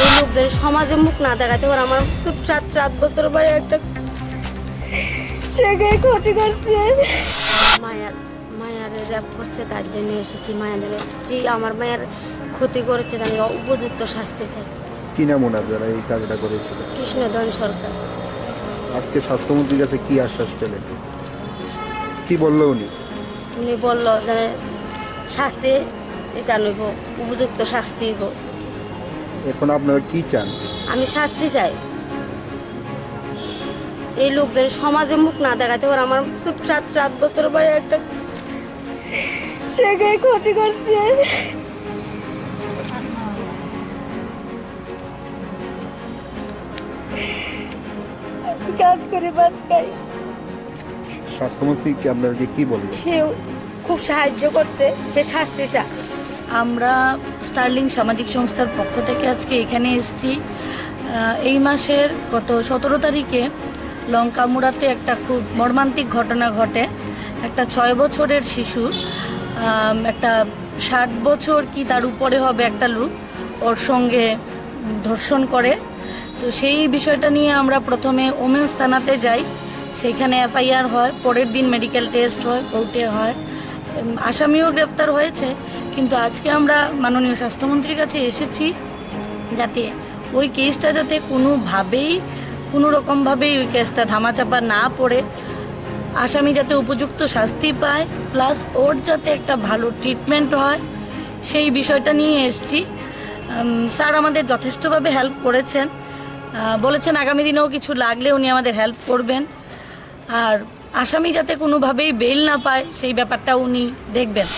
এই লোকজন সমাজে মুখ না দেখাতে পারে। আমার 7 ভাই একটা ক্ষতি করছে, মায়ারে র্যাপ করছে, তার জন্য এসেছি। মায়াদের যে আমার মায়ের ক্ষতি করেছে তাকে উপযুক্ত শাস্তি চাই। কি নাম ওনার যারা এই কাজটা করেছিল? কৃষ্ণধন সরকার। আজকে স্বাস্থ্যমন্ত্রীর কাছে কি আশ্বাস পেলেন? কি বললো উনি? উনি বলল যে শাস্তি এটা নইব, উপযুক্ত শাস্তি হইব। এখন আপনারা কি চান? আমি শাস্তি চাই। এই লোকজন সমাজে মুখ না দেখাতে পারে। আমার 7 ভাই একটা ক্ষতি করছে। কাজ করে ভাত খাই। স্বাস্থ্যমন্ত্রী কি আপনাদেরকে কি বললো? সে খুব সাহায্য করছে, সে শাস্তি চায়। আমরা স্টার্লিং সামাজিক সংস্থার পক্ষ থেকে আজকে এখানে এসেছি। এই মাসের গত 17 তারিখে লঙ্কামুড়াতে একটা খুব মর্মান্তিক ঘটনা ঘটে। একটা 6 বছরের শিশু, একটা 60 বছর কি তার উপরে হবে একটা লোক ওর সঙ্গে ধর্ষণ করে। তো সেই বিষয়টা নিয়ে আমরা প্রথমে ওমেন্স থানাতে যাই, সেইখানে এফআইআর হয়, পরের দিন মেডিকেল টেস্ট হয়, কোর্টে হয়, আসামিও গ্রেপ্তার হয়েছে। কিন্তু আজকে আমরা মাননীয় স্বাস্থ্যমন্ত্রীর কাছে এসেছি যাতে ওই কেসটা যাতে কোনো রকমভাবেই ওই কেসটা ধামাচাপা না পড়ে, আসামি যাতে উপযুক্ত শাস্তি পায়, প্লাস ওর যাতে একটা ভালো ট্রিটমেন্ট হয়, সেই বিষয়টা নিয়ে এসেছি। স্যার আমাদের যথেষ্টভাবে হেল্প করেছেন, বলেছেন আগামী দিনেও কিছু লাগলে উনি আমাদের হেল্প করবেন। আর আসামি যাতে কোনোভাবেই বেল না পায় সেই ব্যাপারটা উনি দেখবেন।